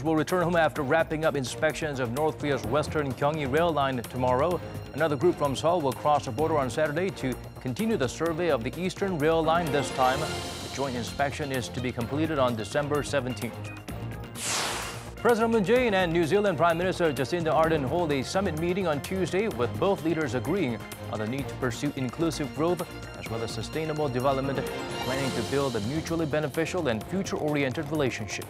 will return home after wrapping up inspections of North Korea's Western Gyeonggi rail line tomorrow. Another group from Seoul will cross the border on Saturday to continue the survey of the Eastern rail line this time. The joint inspection is to be completed on December 17th. President Moon Jae-in and New Zealand Prime Minister Jacinda Ardern hold a summit meeting on Tuesday, with both leaders agreeing on the need to pursue inclusive growth as well as sustainable development, planning to build a mutually beneficial and future-oriented relationship.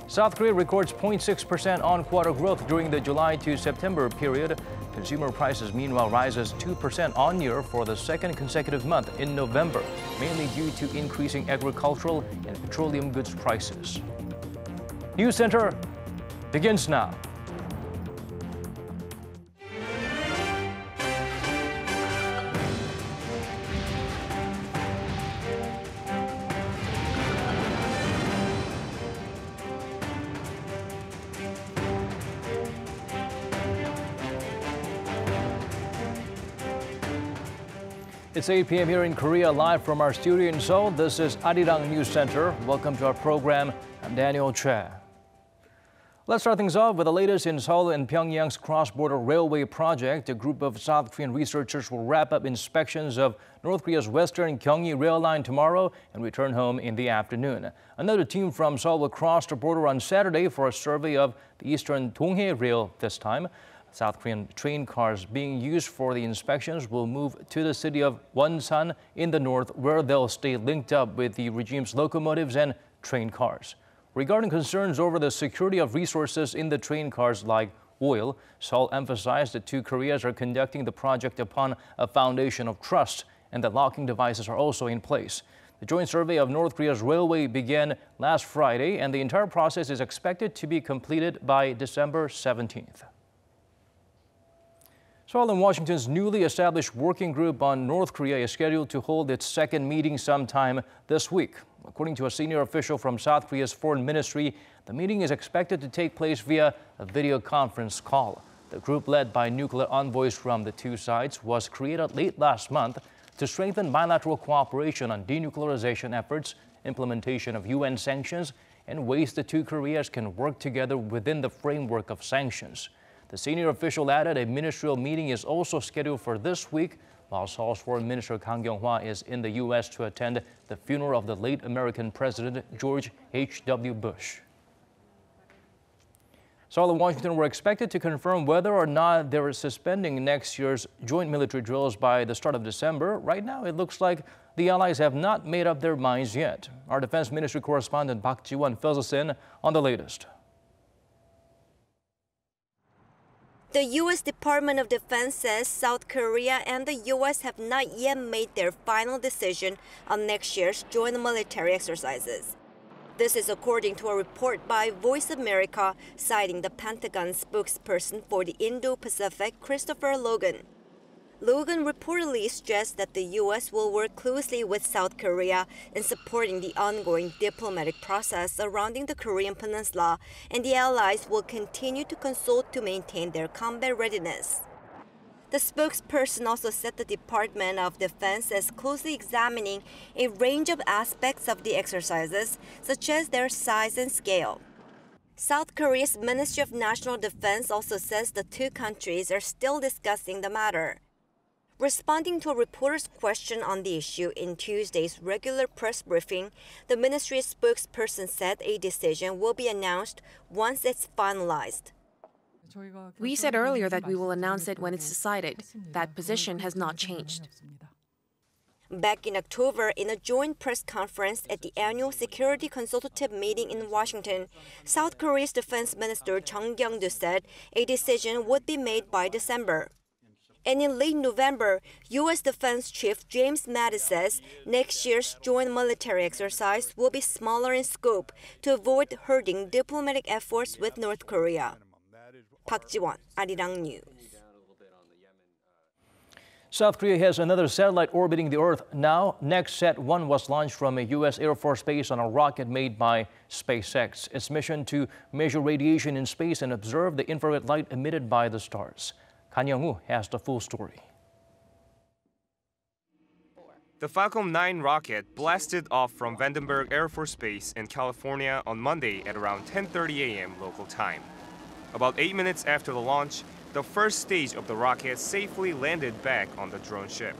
South Korea records 0.6% on-quarter growth during the July to September period. Consumer prices, meanwhile, rises 2% on-year for the second consecutive month in November, mainly due to increasing agricultural and petroleum goods prices. News Center begins now. It's 8 p.m. here in Korea, live from our studio in Seoul. This is Arirang News Center. Welcome to our program. I'm Daniel Che. Let's start things off with the latest in Seoul and Pyongyang's cross-border railway project. A group of South Korean researchers will wrap up inspections of North Korea's Western Gyeonggi rail line tomorrow and return home in the afternoon. Another team from Seoul will cross the border on Saturday for a survey of the Eastern Donghae rail this time. South Korean train cars being used for the inspections will move to the city of Wonsan in the north, where they'll stay linked up with the regime's locomotives and train cars. Regarding concerns over the security of resources in the train cars like oil, Seoul emphasized that two Koreas are conducting the project upon a foundation of trust and that locking devices are also in place. The joint survey of North Korea's railway began last Friday, and the entire process is expected to be completed by December 17th. Seoul and Washington's newly established working group on North Korea is scheduled to hold its second meeting sometime this week. According to a senior official from South Korea's foreign ministry, the meeting is expected to take place via a video conference call. The group, led by nuclear envoys from the two sides, was created late last month to strengthen bilateral cooperation on denuclearization efforts, implementation of UN sanctions, and ways the two Koreas can work together within the framework of sanctions. The senior official added a ministerial meeting is also scheduled for this week, while Seoul's Foreign Minister Kang Kyung-hwa is in the U.S. to attend the funeral of the late American President George H.W. Bush. Seoul and Washington were expected to confirm whether or not they're suspending next year's joint military drills by the start of December. Right now, it looks like the allies have not made up their minds yet. Our Defense Ministry correspondent Park Ji-won fills us in on the latest. The U.S. Department of Defense says South Korea and the U.S. have not yet made their final decision on next year's joint military exercises. This is according to a report by Voice of America, citing the Pentagon spokesperson for the Indo-Pacific, Christopher Logan. Logan reportedly stressed that the U.S. will work closely with South Korea in supporting the ongoing diplomatic process surrounding the Korean Peninsula, and the allies will continue to consult to maintain their combat readiness. The spokesperson also said the Department of Defense is closely examining a range of aspects of the exercises, such as their size and scale. South Korea's Ministry of National Defense also says the two countries are still discussing the matter. Responding to a reporter's question on the issue in Tuesday's regular press briefing, the ministry's spokesperson said a decision will be announced once it's finalized. We said earlier that we will announce it when it's decided. That position has not changed. Back in October, in a joint press conference at the annual Security Consultative Meeting in Washington, South Korea's Defense Minister Chung Kyung-do said a decision would be made by December. And in late November, U.S. Defense Chief James Mattis says next year's joint military exercise will be smaller in scope to avoid hurting diplomatic efforts with North Korea. Park Ji-won, Arirang News. South Korea has another satellite orbiting the Earth now. NEWSCENTER-1 was launched from a U.S. Air Force base on a rocket made by SpaceX. Its mission to measure radiation in space and observe the infrared light emitted by the stars. Kan Young-woo has the full story. The Falcon 9 rocket blasted off from Vandenberg Air Force Base in California on Monday at around 10:30 a.m. local time. About 8 minutes after the launch, the first stage of the rocket safely landed back on the drone ship.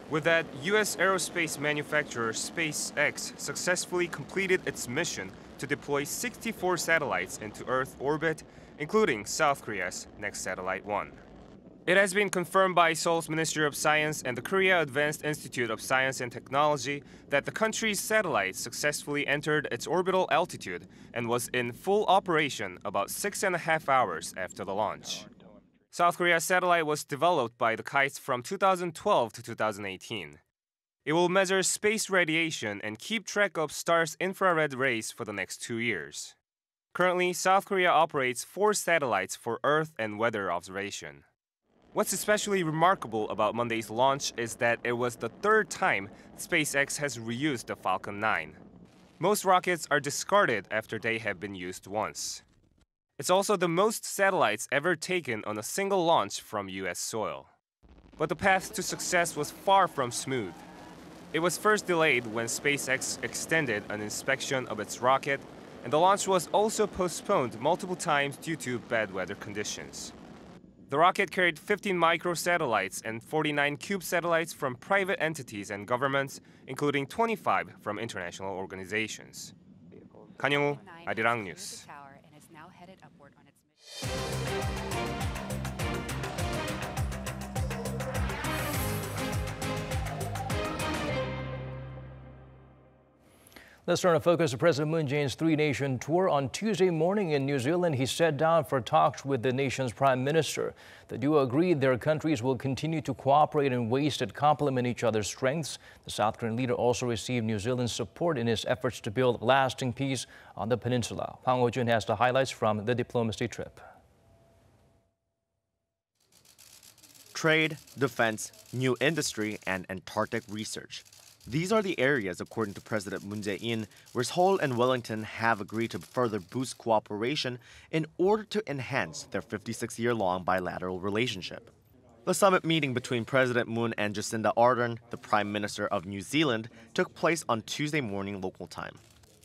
With that, U.S. aerospace manufacturer SpaceX successfully completed its mission to deploy 64 satellites into Earth orbit, including South Korea's next satellite one. It has been confirmed by Seoul's Ministry of Science and the Korea Advanced Institute of Science and Technology that the country's satellite successfully entered its orbital altitude and was in full operation about 6.5 hours after the launch. South Korea's satellite was developed by the KITES from 2012 to 2018. It will measure space radiation and keep track of stars' infrared rays for the next 2 years. Currently, South Korea operates 4 satellites for Earth and weather observation. What's especially remarkable about Monday's launch is that it was the 3rd time SpaceX has reused the Falcon 9. Most rockets are discarded after they have been used once. It's also the most satellites ever taken on a single launch from U.S. soil. But the path to success was far from smooth. It was first delayed when SpaceX extended an inspection of its rocket, and the launch was also postponed multiple times due to bad weather conditions. The rocket carried 15 microsatellites and 49 cube satellites from private entities and governments, including 25 from international organizations. Kang-young-woo, Arirang News. Let's turn our focus to President Moon Jae-in's 3-nation tour. On Tuesday morning in New Zealand, he sat down for talks with the nation's prime minister. The duo agreed their countries will continue to cooperate in ways that complement each other's strengths. The South Korean leader also received New Zealand's support in his efforts to build lasting peace on the peninsula. Hwang Ho-jun has the highlights from the diplomacy trip. Trade, defense, new industry, and Antarctic research. These are the areas, according to President Moon Jae-in, where Seoul and Wellington have agreed to further boost cooperation in order to enhance their 56-year-long bilateral relationship. The summit meeting between President Moon and Jacinda Ardern, the Prime Minister of New Zealand, took place on Tuesday morning local time,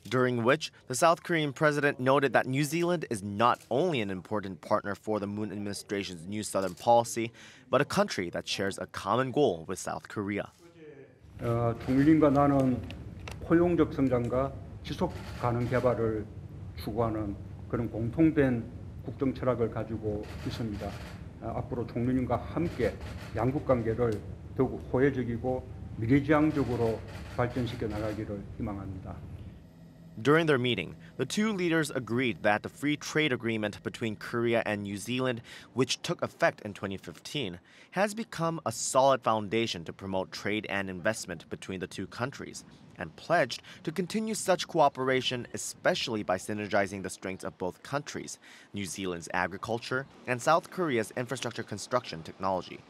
during which the South Korean president noted that New Zealand is not only an important partner for the Moon administration's New Southern policy, but a country that shares a common goal with South Korea. 중밀린과 나는 포용적 성장과 지속 가능 개발을 추구하는 그런 공통된 국정 철학을 가지고 있습니다. 앞으로 총리님과 함께 양국 관계를 더욱 호혜적이고 미래지향적으로 발전시켜 나가기를 희망합니다. During their meeting, the two leaders agreed that the free trade agreement between Korea and New Zealand, which took effect in 2015, has become a solid foundation to promote trade and investment between the two countries, and pledged to continue such cooperation, especially by synergizing the strengths of both countries, New Zealand's agriculture and South Korea's infrastructure construction technology.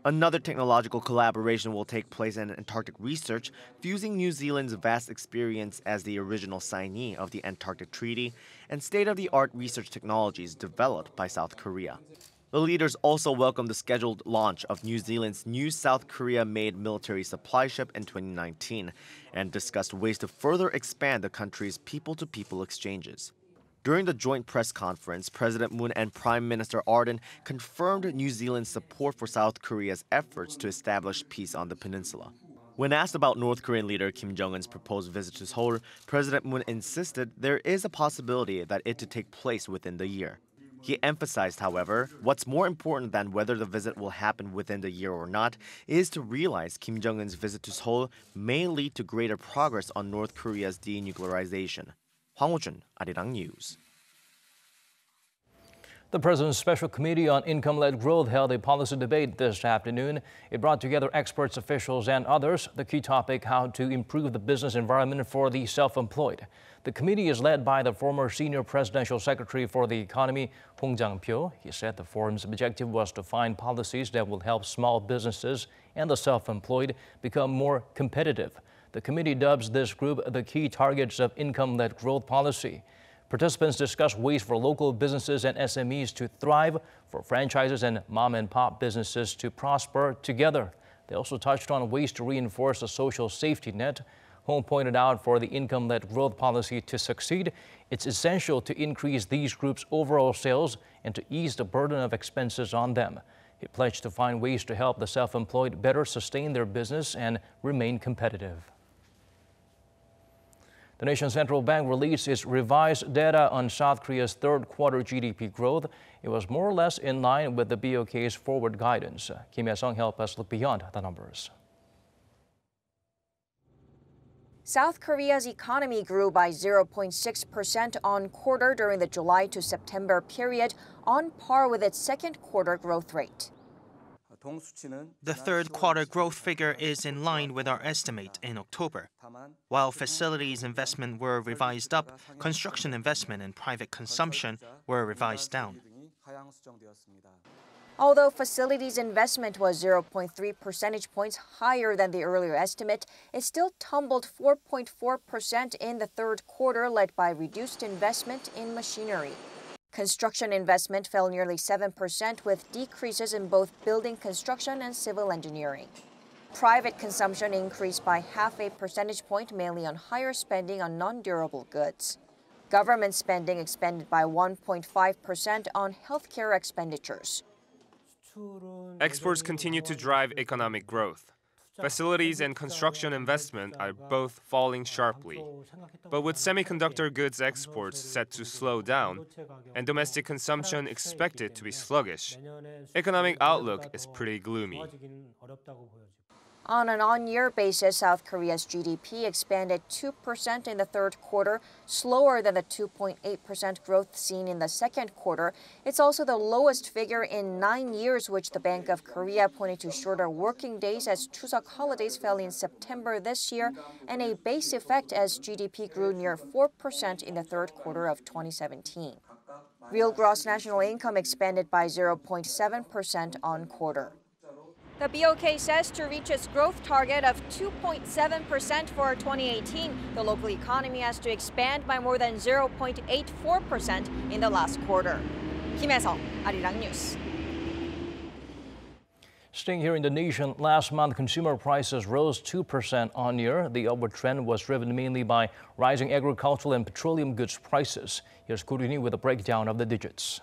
Another technological collaboration will take place in Antarctic research, fusing New Zealand's vast experience as the original signee of the Antarctic Treaty and state-of-the-art research technologies developed by South Korea. The leaders also welcomed the scheduled launch of New Zealand's new South Korea-made military supply ship in 2019 and discussed ways to further expand the country's people-to-people exchanges. During the joint press conference, President Moon and Prime Minister Ardern confirmed New Zealand's support for South Korea's efforts to establish peace on the peninsula. When asked about North Korean leader Kim Jong-un's proposed visit to Seoul, President Moon insisted there is a possibility that it to take place within the year. He emphasized, however, what's more important than whether the visit will happen within the year or not is to realize Kim Jong-un's visit to Seoul may lead to greater progress on North Korea's denuclearization. Hwang Ho-jun, Arirang News. The President's Special Committee on Income-Led Growth held a policy debate this afternoon. It brought together experts, officials, and others. The key topic, how to improve the business environment for the self-employed. The committee is led by the former Senior Presidential Secretary for the Economy, Hong Jang-pyo. He said the forum's objective was to find policies that will help small businesses and the self-employed become more competitive. The committee dubs this group the key targets of income-led growth policy. Participants discussed ways for local businesses and SMEs to thrive, for franchises and mom-and-pop businesses to prosper together. They also touched on ways to reinforce the social safety net. Hong pointed out for the income-led growth policy to succeed, it's essential to increase these groups' overall sales and to ease the burden of expenses on them. He pledged to find ways to help the self-employed better sustain their business and remain competitive. The nation's central bank released its revised data on South Korea's third quarter GDP growth. It was more or less in line with the BOK's forward guidance. Kim Hye-sung helped us look beyond the numbers. South Korea's economy grew by 0.6% on quarter during the July to September period, on par with its second quarter growth rate. The third quarter growth figure is in line with our estimate in October. While facilities investment were revised up, construction investment and private consumption were revised down. Although facilities investment was 0.3 percentage points higher than the earlier estimate, it still tumbled 4.4% in the third quarter, led by reduced investment in machinery. Construction investment fell nearly 7%, with decreases in both building construction and civil engineering. Private consumption increased by 0.5 percentage point, mainly on higher spending on non-durable goods. Government spending expanded by 1.5% on healthcare expenditures. Exports continue to drive economic growth. Facilities and construction investment are both falling sharply. But with semiconductor goods exports set to slow down and domestic consumption expected to be sluggish, economic outlook is pretty gloomy. On an on-year basis, South Korea's GDP expanded 2% in the third quarter, slower than the 2.8% growth seen in the second quarter. It's also the lowest figure in 9 years, which the Bank of Korea pointed to shorter working days as Chuseok holidays fell in September this year, and a base effect as GDP grew near 4% in the third quarter of 2017. Real gross national income expanded by 0.7% on quarter. The BOK says to reach its growth target of 2.7% for 2018, the local economy has to expand by more than 0.84% in the last quarter. Kim Hye-sung, Arirang News. Staying here in the nation, last month consumer prices rose 2% on year. The upward trend was driven mainly by rising agricultural and petroleum goods prices. Here's Korean with a breakdown of the digits.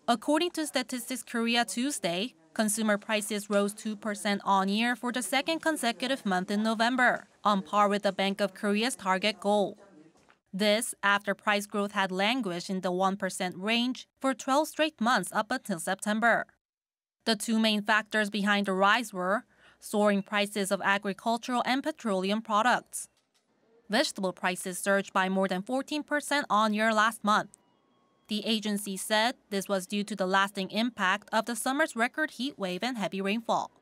According to Statistics Korea Tuesday, consumer prices rose 2% on year for the second consecutive month in November, on par with the Bank of Korea's target goal. This after price growth had languished in the 1% range for 12 straight months up until September. The two main factors behind the rise were soaring prices of agricultural and petroleum products. Vegetable prices surged by more than 14% on year last month. The agency said this was due to the lasting impact of the summer's record heat wave and heavy rainfall.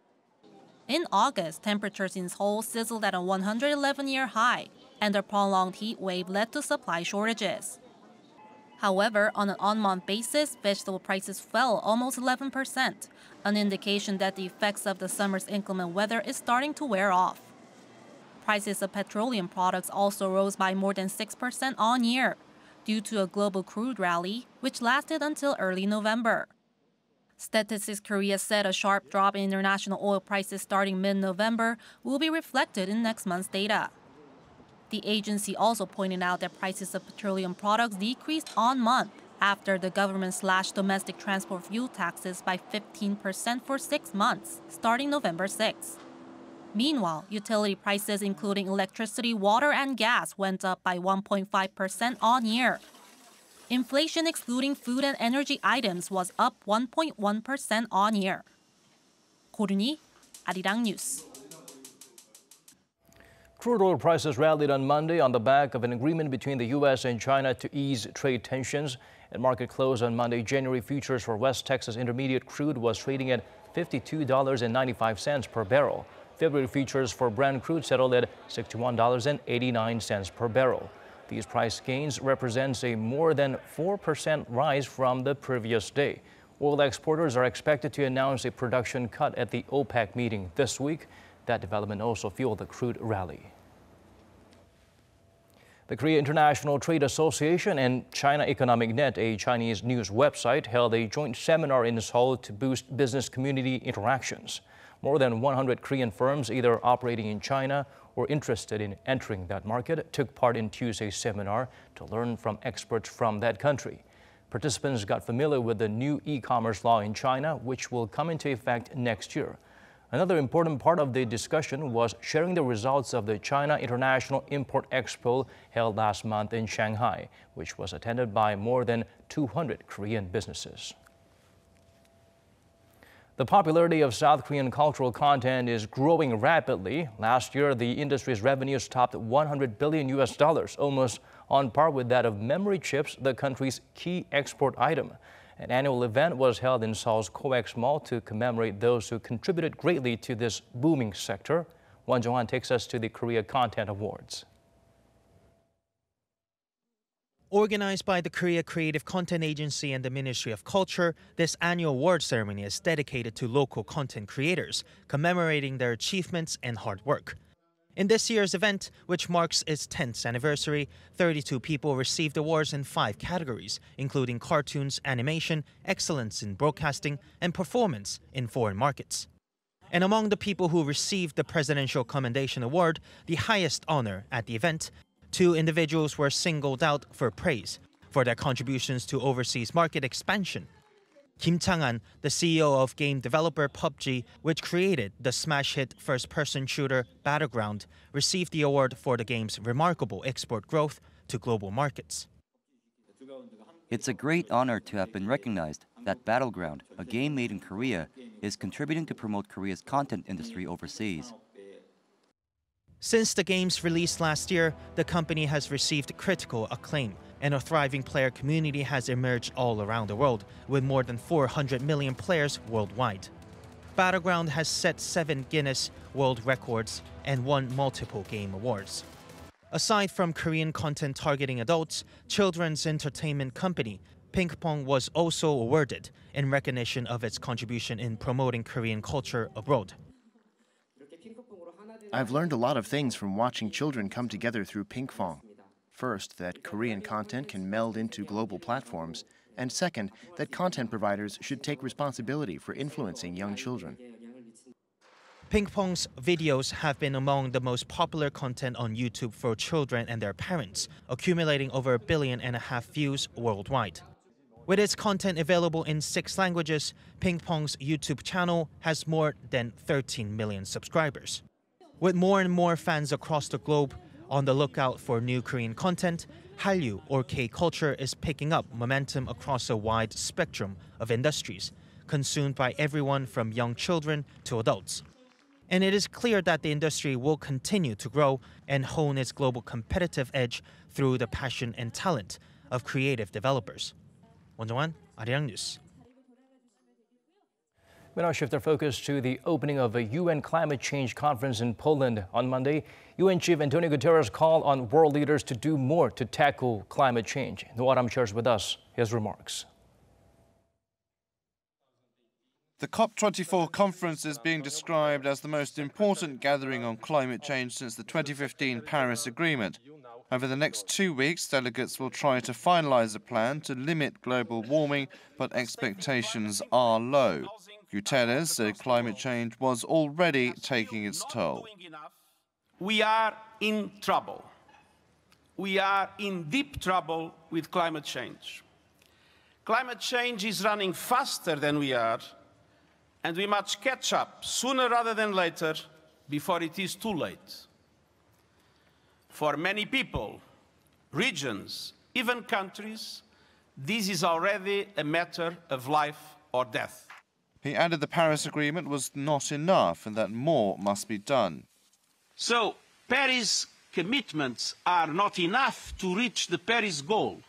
In August, temperatures in Seoul sizzled at a 111-year high, and the prolonged heat wave led to supply shortages. However, on an on-month basis, vegetable prices fell almost 11%, an indication that the effects of the summer's inclement weather is starting to wear off. Prices of petroleum products also rose by more than 6% on year, due to a global crude rally, which lasted until early November. Statistics Korea said a sharp drop in international oil prices starting mid-November will be reflected in next month's data. The agency also pointed out that prices of petroleum products decreased on month after the government slashed domestic transport fuel taxes by 15% for 6 months, starting November 6. Meanwhile, utility prices including electricity, water, and gas went up by 1.5% on year. Inflation excluding food and energy items was up 1.1% on year. Korean, Arirang News. Crude oil prices rallied on Monday on the back of an agreement between the U.S. and China to ease trade tensions. At market close on Monday, January futures for West Texas Intermediate crude was trading at $52.95 per barrel. February futures for Brent crude settled at $61.89 per barrel. These price gains represents a more than 4% rise from the previous day. Oil exporters are expected to announce a production cut at the OPEC meeting this week. That development also fueled the crude rally. The Korea International Trade Association and China Economic Net, a Chinese news website, held a joint seminar in Seoul to boost business community interactions. More than 100 Korean firms either operating in China or interested in entering that market took part in Tuesday's seminar to learn from experts from that country. Participants got familiar with the new e-commerce law in China, which will come into effect next year. Another important part of the discussion was sharing the results of the China International Import Expo held last month in Shanghai, which was attended by more than 200 Korean businesses. The popularity of South Korean cultural content is growing rapidly. Last year, the industry's revenues topped $100 billion, almost on par with that of memory chips, the country's key export item. An annual event was held in Seoul's COEX Mall to commemorate those who contributed greatly to this booming sector. Won Jong-han takes us to the Korea Content Awards. Organized by the Korea Creative Content Agency and the Ministry of Culture, this annual award ceremony is dedicated to local content creators, commemorating their achievements and hard work. In this year's event, which marks its 10th anniversary, 32 people received awards in 5 categories, including cartoons, animation, excellence in broadcasting, and performance in foreign markets. And among the people who received the Presidential Commendation Award, the highest honor at the event, 2 individuals were singled out for praise for their contributions to overseas market expansion. Kim Chang-an, the CEO of game developer PUBG, which created the smash hit first-person shooter Battleground, received the award for the game's remarkable export growth to global markets. It's a great honor to have been recognized that Battleground, a game made in Korea, is contributing to promote Korea's content industry overseas. Since the game's release last year, the company has received critical acclaim, and a thriving player community has emerged all around the world, with more than 400 million players worldwide. Battleground has set 7 Guinness World Records and won multiple game awards. Aside from Korean content targeting adults, children's entertainment company Ping Pong was also awarded in recognition of its contribution in promoting Korean culture abroad. I've learned a lot of things from watching children come together through Ping Pong. First, that Korean content can meld into global platforms, and second, that content providers should take responsibility for influencing young children. Ping Pong's videos have been among the most popular content on YouTube for children and their parents, accumulating over 1.5 billion views worldwide. With its content available in 6 languages, Ping Pong's YouTube channel has more than 13 million subscribers. With more and more fans across the globe on the lookout for new Korean content, Hallyu or K-culture is picking up momentum across a wide spectrum of industries, consumed by everyone from young children to adults. And it is clear that the industry will continue to grow and hone its global competitive edge through the passion and talent of creative developers. Won Jong-han, Arirang News. We now shift our focus to the opening of a UN climate change conference in Poland on Monday. UN Chief Antonio Guterres called on world leaders to do more to tackle climate change. Noam shares with us his remarks. The COP24 conference is being described as the most important gathering on climate change since the 2015 Paris Agreement. Over the next 2 weeks, delegates will try to finalize a plan to limit global warming, but expectations are low. Guterres said climate change was already taking its toll. We are in trouble. We are in deep trouble with climate change. Climate change is running faster than we are, and we must catch up sooner rather than later before it is too late. For many people, regions, even countries, this is already a matter of life or death. He added the Paris Agreement was not enough and that more must be done. So, Paris commitments are not enough to reach the Paris goal.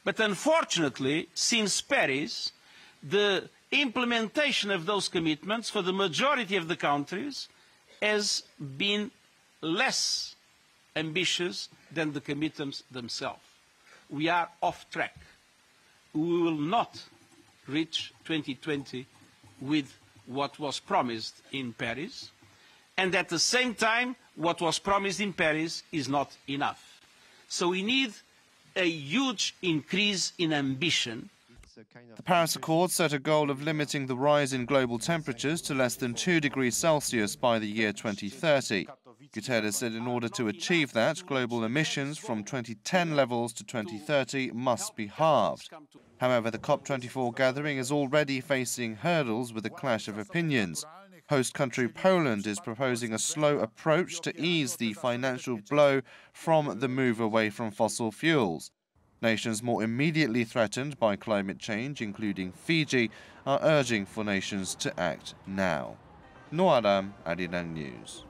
But unfortunately, since Paris, the implementation of those commitments for the majority of the countries has been less ambitious than the commitments themselves. We are off track. We will not reach 2020 with what was promised in Paris, and at the same time, what was promised in Paris is not enough. So we need a huge increase in ambition. The Paris Accord set a goal of limiting the rise in global temperatures to less than 2 degrees Celsius by the year 2030. Guterres said in order to achieve that, global emissions from 2010 levels to 2030 must be halved. However, the COP24 gathering is already facing hurdles with a clash of opinions. Host country Poland is proposing a slow approach to ease the financial blow from the move away from fossil fuels. Nations more immediately threatened by climate change, including Fiji, are urging for nations to act now. Noaram, Arirang News.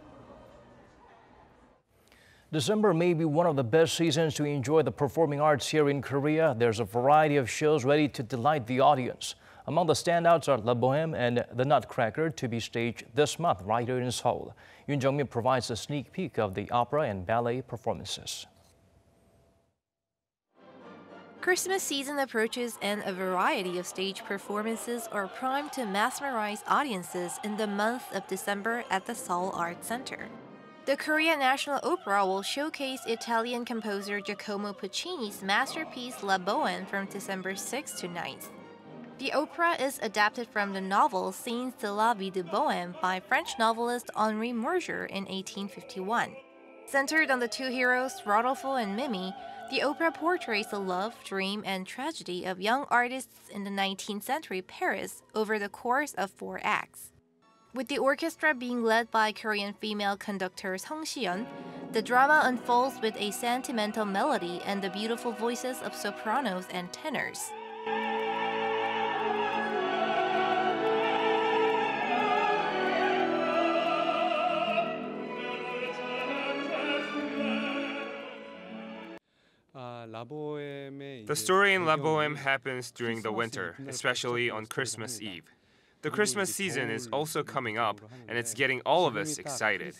December may be one of the best seasons to enjoy the performing arts here in Korea. There's a variety of shows ready to delight the audience. Among the standouts are La Boheme and The Nutcracker, to be staged this month right here in Seoul. Yoon Jung-min provides a sneak peek of the opera and ballet performances. Christmas season approaches and a variety of stage performances are primed to mesmerize audiences in the month of December at the Seoul Arts Center. The Korea National Opera will showcase Italian composer Giacomo Puccini's masterpiece La Boheme from December 6th to 9th. The opera is adapted from the novel Scenes de la vie de Boheme by French novelist Henri Murger in 1851. Centered on the two heroes, Rodolfo and Mimi, the opera portrays the love, dream, and tragedy of young artists in the 19th century Paris over the course of 4 acts. With the orchestra being led by Korean female conductor Sung Si-yeon, the drama unfolds with a sentimental melody and the beautiful voices of sopranos and tenors. The story in La Boheme happens during the winter, especially on Christmas Eve. The Christmas season is also coming up, and it's getting all of us excited.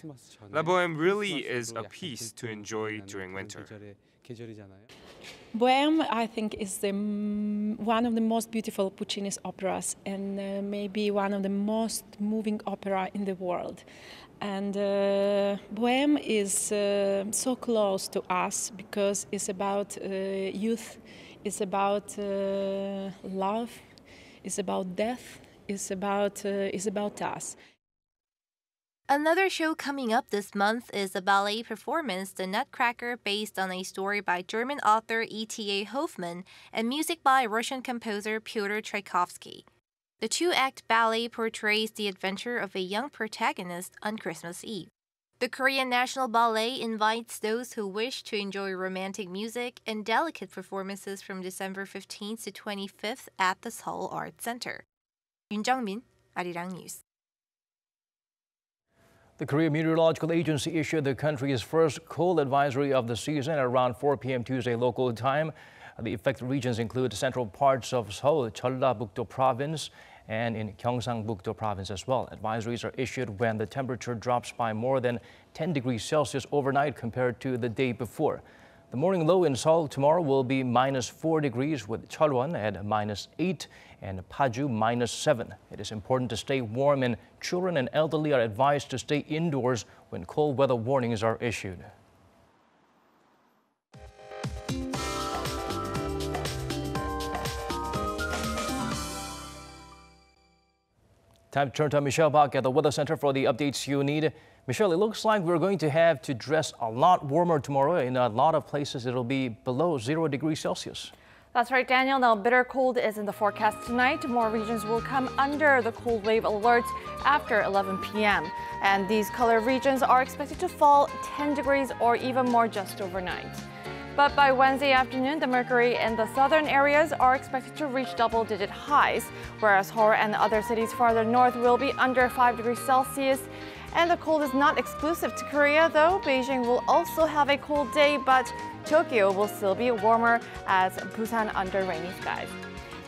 La Boheme really is a piece to enjoy during winter. Boheme, I think, is one of the most beautiful Puccini's operas and maybe one of the most moving opera in the world. And Boheme is so close to us because it's about youth, it's about love, it's about death, it's about us. Another show coming up this month is a ballet performance, The Nutcracker, based on a story by German author E.T.A. Hoffmann and music by Russian composer Pyotr Tchaikovsky. The 2-act ballet portrays the adventure of a young protagonist on Christmas Eve. The Korean National Ballet invites those who wish to enjoy romantic music and delicate performances from December 15th to 25th at the Seoul Arts Center. Yoon Jung-min, Arirang News. The Korea Meteorological Agency issued the country's first cold advisory of the season at around 4 p.m. Tuesday local time. The affected regions include central parts of Seoul, Jeollabuk-do Province, and in Gyeongsang-buk-do Province as well. Advisories are issued when the temperature drops by more than 10 degrees Celsius overnight compared to the day before. The morning low in Seoul tomorrow will be -4 degrees, with Cheolwon at -8 and Paju -7. It is important to stay warm, and children and elderly are advised to stay indoors when cold weather warnings are issued. Time to turn to Michelle back at the Weather Center for the updates you need. Michelle, it looks like we're going to have to dress a lot warmer tomorrow. In a lot of places, it'll be below 0 degrees Celsius. That's right, Daniel. Now, bitter cold is in the forecast tonight. More regions will come under the cold wave alerts after 11 p.m. And these color regions are expected to fall 10 degrees or even more just overnight. But by Wednesday afternoon, the mercury in the southern areas are expected to reach double-digit highs, whereas Seoul and other cities farther north will be under 5 degrees Celsius. And the cold is not exclusive to Korea, though. Beijing will also have a cold day, but Tokyo will still be warmer as Busan under rainy skies.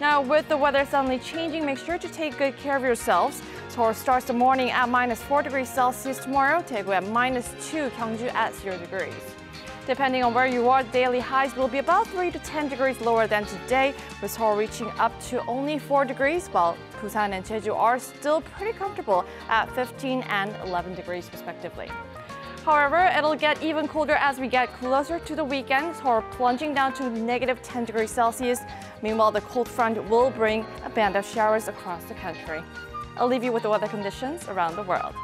Now, with the weather suddenly changing, make sure to take good care of yourselves. Seoul starts the morning at -4 degrees Celsius tomorrow, Daegu at -2, Gyeongju at 0 degrees. Depending on where you are, daily highs will be about 3 to 10 degrees lower than today, with Seoul reaching up to only 4 degrees, while Busan and Jeju are still pretty comfortable at 15 and 11 degrees respectively. However, it'll get even colder as we get closer to the weekend, so plunging down to negative 10 degrees Celsius. Meanwhile, the cold front will bring a band of showers across the country. I'll leave you with the weather conditions around the world.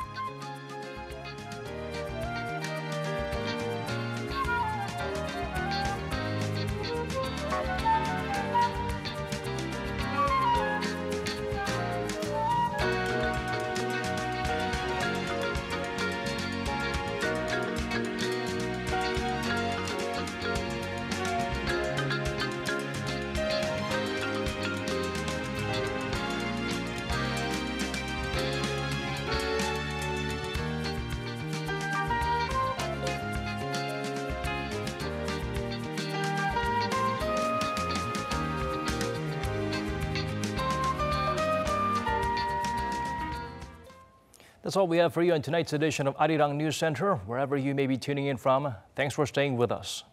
That's all we have for you in tonight's edition of Arirang News Center. Wherever you may be tuning in from, thanks for staying with us.